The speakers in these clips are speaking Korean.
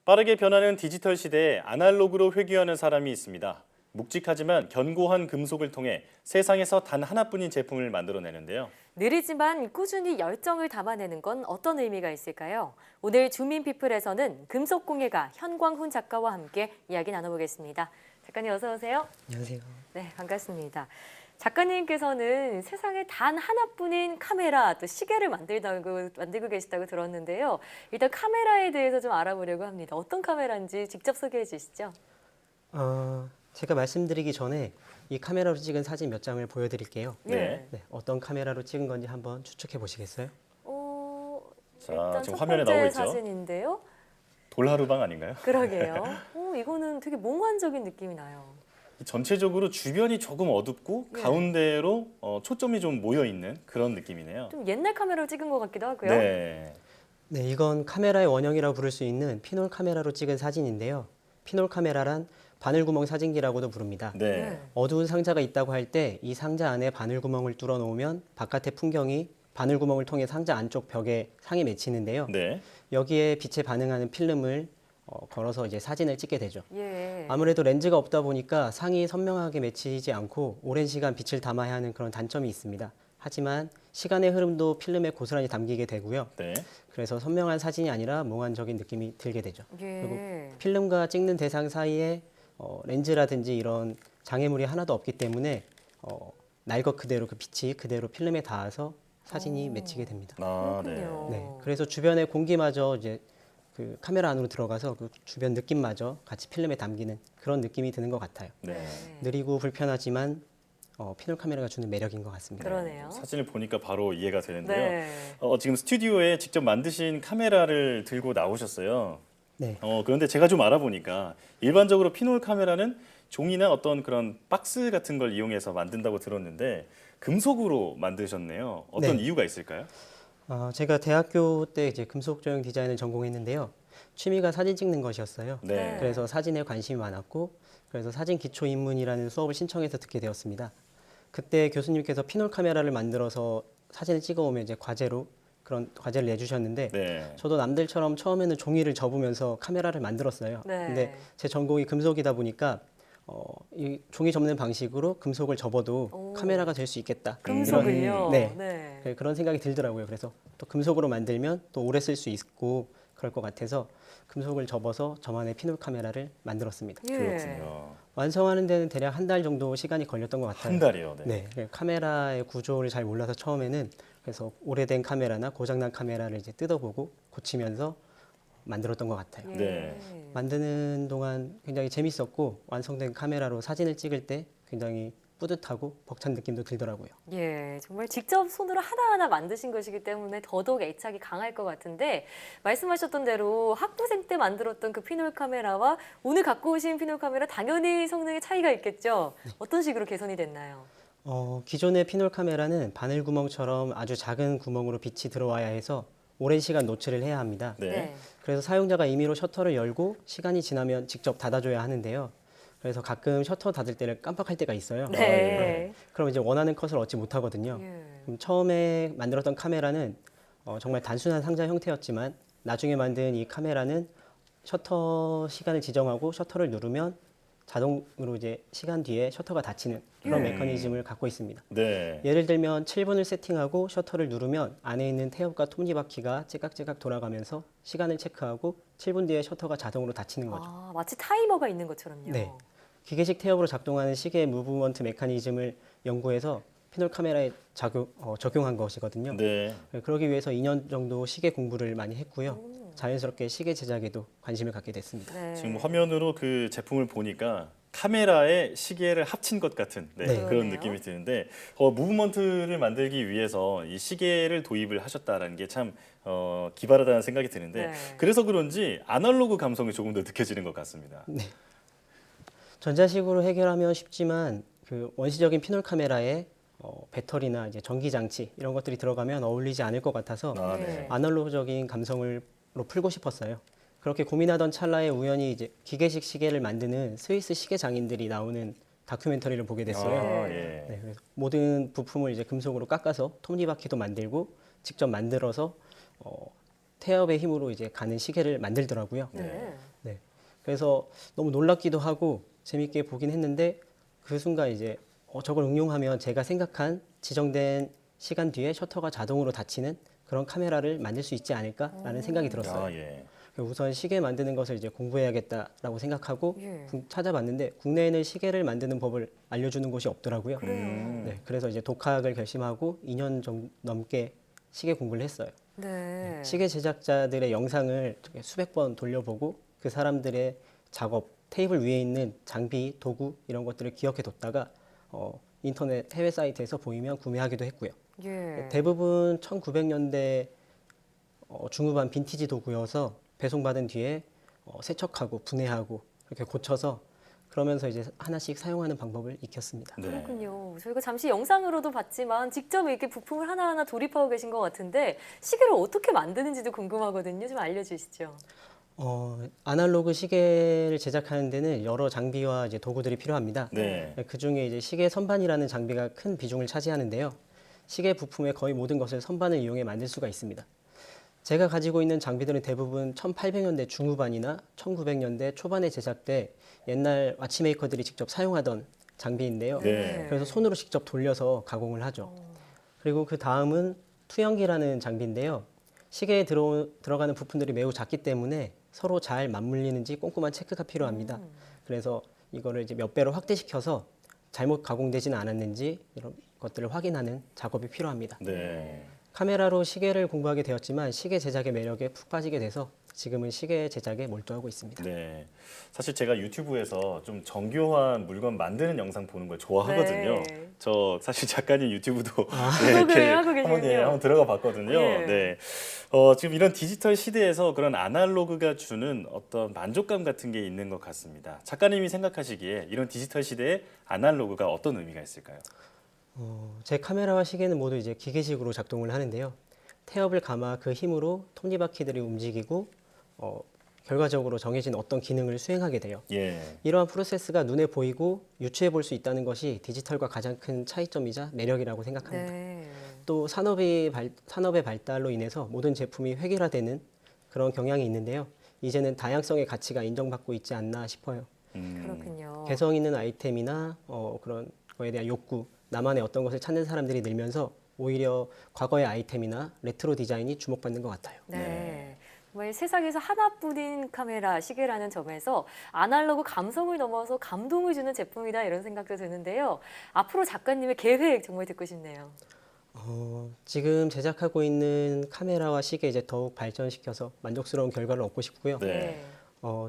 빠르게 변하는 디지털 시대에 아날로그로 회귀하는 사람이 있습니다. 묵직하지만 견고한 금속을 통해 세상에서 단 하나뿐인 제품을 만들어내는데요. 느리지만 꾸준히 열정을 담아내는 건 어떤 의미가 있을까요? 오늘 주민피플에서는 금속공예가 현광훈 작가와 함께 이야기 나눠보겠습니다. 작가님 어서 오세요. 안녕하세요. 네, 반갑습니다. 작가님께서는 세상에 단 하나뿐인 카메라, 또 시계를 만들고 계시다고 들었는데요. 일단 카메라에 대해서 좀 알아보려고 합니다. 어떤 카메라인지 직접 소개해 주시죠. 제가 말씀드리기 전에 이 카메라로 찍은 사진 몇 장을 보여드릴게요. 네. 네, 어떤 카메라로 찍은 건지 한번 추측해 보시겠어요? 자, 일단 지금 첫 화면에 번째 나오고 있죠. 사진인데요. 돌하루방 아닌가요? 그러게요. 이거는 되게 몽환적인 느낌이 나요. 전체적으로 주변이 조금 어둡고 네. 가운데로 초점이 좀 모여 있는 그런 느낌이네요. 좀 옛날 카메라로 찍은 것 같기도 하고요. 네. 네, 이건 카메라의 원형이라고 부를 수 있는 피놀 카메라로 찍은 사진인데요. 피놀 카메라란 바늘구멍 사진기라고도 부릅니다. 네. 어두운 상자가 있다고 할 때 이 상자 안에 바늘구멍을 뚫어 놓으면 바깥의 풍경이 바늘구멍을 통해 상자 안쪽 벽에 상에 맺히는데요. 네. 여기에 빛에 반응하는 필름을 걸어서 이제 사진을 찍게 되죠. 예. 아무래도 렌즈가 없다 보니까 상이 선명하게 맺히지 않고 오랜 시간 빛을 담아야 하는 그런 단점이 있습니다. 하지만 시간의 흐름도 필름에 고스란히 담기게 되고요. 네. 그래서 선명한 사진이 아니라 몽환적인 느낌이 들게 되죠. 예. 그리고 필름과 찍는 대상 사이에 렌즈라든지 이런 장애물이 하나도 없기 때문에 날 것 그대로 그 빛이 그대로 필름에 닿아서 사진이 맺히게 됩니다. 아, 그렇군요. 네, 그래서 주변의 공기마저 이제 그 카메라 안으로 들어가서 그 주변 느낌마저 같이 필름에 담기는 그런 느낌이 드는 것 같아요. 네. 느리고 불편하지만 피놀 카메라가 주는 매력인 것 같습니다. 그러네요. 사진을 보니까 바로 이해가 되는데요. 네. 지금 스튜디오에 직접 만드신 카메라를 들고 나오셨어요. 네, 그런데 제가 좀 알아보니까 일반적으로 피놀 카메라는 종이나 어떤 그런 박스 같은 걸 이용해서 만든다고 들었는데 금속으로 만드셨네요. 어떤 네. 이유가 있을까요? 제가 대학교 때 이제 금속 조형 디자인을 전공했는데요. 취미가 사진 찍는 것이었어요. 네. 그래서 사진에 관심이 많았고, 그래서 사진 기초 입문이라는 수업을 신청해서 듣게 되었습니다. 그때 교수님께서 피놀 카메라를 만들어서 사진을 찍어오면 이제 과제로 그런 과제를 내주셨는데, 네. 저도 남들처럼 처음에는 종이를 접으면서 카메라를 만들었어요. 네. 근데 제 전공이 금속이다 보니까 이 종이 접는 방식으로 금속을 접어도 오. 카메라가 될 수 있겠다. 금속을요. 네. 네. 그런 생각이 들더라고요. 그래서 또 금속으로 만들면 또 오래 쓸 수 있고 그럴 것 같아서 금속을 접어서 저만의 피놀 카메라를 만들었습니다. 예. 그렇군요. 완성하는 데는 대략 한 달 정도 시간이 걸렸던 것 같아요. 한 달이요. 네. 네, 카메라의 구조를 잘 몰라서 처음에는 그래서 오래된 카메라나 고장난 카메라를 이제 뜯어보고 고치면서 만들었던 것 같아요. 예. 네. 만드는 동안 굉장히 재밌었고 완성된 카메라로 사진을 찍을 때 굉장히 뿌듯하고 벅찬 느낌도 들더라고요. 예, 정말 직접 손으로 하나하나 만드신 것이기 때문에 더더욱 애착이 강할 것 같은데 말씀하셨던 대로 학부생 때 만들었던 그 피놀 카메라와 오늘 갖고 오신 피놀 카메라 당연히 성능의 차이가 있겠죠. 어떤 식으로 개선이 됐나요? 기존의 피놀 카메라는 바늘구멍처럼 아주 작은 구멍으로 빛이 들어와야 해서 오랜 시간 노출을 해야 합니다. 네. 그래서 사용자가 임의로 셔터를 열고 시간이 지나면 직접 닫아줘야 하는데요. 그래서 가끔 셔터 닫을 때를 깜빡할 때가 있어요. 네. 그럼 이제 원하는 컷을 얻지 못하거든요. 예. 그럼 처음에 만들었던 카메라는 정말 단순한 상자 형태였지만 나중에 만든 이 카메라는 셔터 시간을 지정하고 셔터를 누르면 자동으로 이제 시간 뒤에 셔터가 닫히는 그런 메커니즘을 갖고 있습니다. 네. 예를 들면 7분을 세팅하고 셔터를 누르면 안에 있는 태엽과 톱니바퀴가 찌각찌각 돌아가면서 시간을 체크하고 7분 뒤에 셔터가 자동으로 닫히는 거죠. 아, 마치 타이머가 있는 것처럼요. 네. 기계식 태엽으로 작동하는 시계 무브먼트 메커니즘을 연구해서 피놀 카메라에 적용한 것이거든요. 네. 그러기 위해서 2년 정도 시계 공부를 많이 했고요. 자연스럽게 시계 제작에도 관심을 갖게 됐습니다. 네. 지금 화면으로 그 제품을 보니까 카메라에 시계를 합친 것 같은 네. 그런 그러네요. 느낌이 드는데 무브먼트를 만들기 위해서 이 시계를 도입을 하셨다라는 게 참 기발하다는 생각이 드는데 네. 그래서 그런지 아날로그 감성이 조금 더 느껴지는 것 같습니다. 전자식으로 해결하면 쉽지만 그 원시적인 피놀 카메라에 배터리나 이제 전기 장치 이런 것들이 들어가면 어울리지 않을 것 같아서 아, 네. 네. 아날로그적인 감성으로 풀고 싶었어요. 그렇게 고민하던 찰나에 우연히 이제 기계식 시계를 만드는 스위스 시계 장인들이 나오는 다큐멘터리를 보게 됐어요. 아, 네. 예. 네, 그래서 모든 부품을 이제 금속으로 깎아서 톱니바퀴도 만들고 직접 만들어서 태엽의 힘으로 이제 가는 시계를 만들더라고요. 네. 그래서 너무 놀랍기도 하고 재밌게 보긴 했는데 그 순간 이제 저걸 응용하면 제가 생각한 지정된 시간 뒤에 셔터가 자동으로 닫히는 그런 카메라를 만들 수 있지 않을까라는 생각이 들었어요. 아, 예. 우선 시계 만드는 것을 이제 공부해야겠다라고 생각하고 예. 찾아봤는데 국내에는 시계를 만드는 법을 알려주는 곳이 없더라고요. 그래요. 네, 그래서 이제 독학을 결심하고 2년 넘게 시계 공부를 했어요. 네. 시계 제작자들의 영상을 수백 번 돌려보고 그 사람들의 작업, 테이블 위에 있는 장비, 도구 이런 것들을 기억해 뒀다가 인터넷 해외 사이트에서 보이면 구매하기도 했고요. 예. 대부분 1900년대 중후반 빈티지 도구여서 배송받은 뒤에 세척하고 분해하고 이렇게 고쳐서 그러면서 이제 하나씩 사용하는 방법을 익혔습니다. 네. 그렇군요. 저희가 잠시 영상으로도 봤지만 직접 이렇게 부품을 하나하나 조립하고 계신 것 같은데 시계를 어떻게 만드는지도 궁금하거든요. 좀 알려주시죠. 아날로그 시계를 제작하는 데는 여러 장비와 이제 도구들이 필요합니다. 네. 그 중에 이제 시계 선반이라는 장비가 큰 비중을 차지하는데요. 시계 부품의 거의 모든 것을 선반을 이용해 만들 수가 있습니다. 제가 가지고 있는 장비들은 대부분 1800년대 중후반이나 1900년대 초반에 제작돼 옛날 와치메이커들이 직접 사용하던 장비인데요. 네. 그래서 손으로 직접 돌려서 가공을 하죠. 그리고 그 다음은 투영기라는 장비인데요. 시계에 들어가는 부품들이 매우 작기 때문에 서로 잘 맞물리는지 꼼꼼한 체크가 필요합니다. 그래서 이거를 이제 몇 배로 확대시켜서 잘못 가공되지는 않았는지 이런 것들을 확인하는 작업이 필요합니다. 네. 카메라로 시계를 공부하게 되었지만 시계 제작의 매력에 푹 빠지게 돼서 지금은 시계 제작에 몰두하고 있습니다. 네. 사실 제가 유튜브에서 좀 정교한 물건 만드는 영상 보는 걸 좋아하거든요. 네. 저 사실 작가님 유튜브도 구독을 하고 계시군요. 한번 들어가 봤거든요. 예. 네. 지금 이런 디지털 시대에서 그런 아날로그가 주는 어떤 만족감 같은 게 있는 것 같습니다. 작가님이 생각하시기에 이런 디지털 시대에 아날로그가 어떤 의미가 있을까요? 제 카메라와 시계는 모두 이제 기계식으로 작동을 하는데요. 태엽을 감아 그 힘으로 톱니바퀴들이 움직이고 결과적으로 정해진 어떤 기능을 수행하게 돼요. 예. 이러한 프로세스가 눈에 보이고 유추해 볼 수 있다는 것이 디지털과 가장 큰 차이점이자 매력이라고 생각합니다. 네. 또 산업의 발달로 인해서 모든 제품이 획일화되는 그런 경향이 있는데요. 이제는 다양성의 가치가 인정받고 있지 않나 싶어요. 그렇군요. 개성 있는 아이템이나 그런 거에 대한 욕구, 나만의 어떤 것을 찾는 사람들이 늘면서 오히려 과거의 아이템이나 레트로 디자인이 주목받는 것 같아요. 네. 네. 정말 세상에서 하나뿐인 카메라, 시계라는 점에서 아날로그 감성을 넘어서 감동을 주는 제품이다 이런 생각도 드는데요. 앞으로 작가님의 계획 정말 듣고 싶네요. 지금 제작하고 있는 카메라와 시계 이제 더욱 발전시켜서 만족스러운 결과를 얻고 싶고요. 네.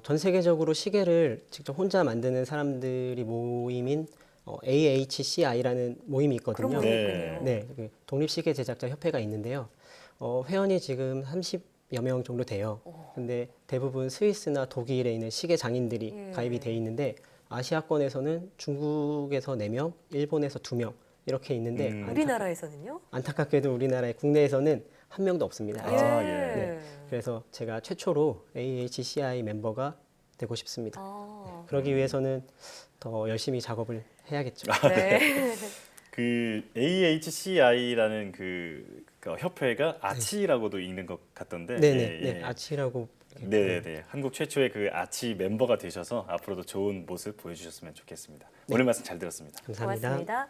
전 세계적으로 시계를 직접 혼자 만드는 사람들이 모임인 AHCI라는 모임이 그런 있거든요. 분이 네. 있군요. 네, 그 독립시계 제작자 협회가 있는데요. 회원이 지금 30여 명 정도 돼요. 근데 대부분 스위스나 독일에 있는 시계 장인들이 예. 가입이 돼 있는데 아시아권에서는 중국에서 4명, 일본에서 2명 이렇게 있는데 우리나라에서는요? 안타깝게도 우리나라의 국내에서는 한 명도 없습니다. 아직. 아, 예. 네. 그래서 제가 최초로 AHCI 멤버가 되고 싶습니다. 그러기 위해서는 더 열심히 작업을 해야겠죠. 네. 그 AHCI라는 그 협회가 아치라고도 읽는 것 같던데. 네네, 예, 예. 네, 아치라고. 이렇게 네네. 한국 최초의 그 아치 멤버가 되셔서 앞으로도 좋은 모습 보여주셨으면 좋겠습니다. 오늘 말씀 잘 들었습니다. 감사합니다. 고맙습니다.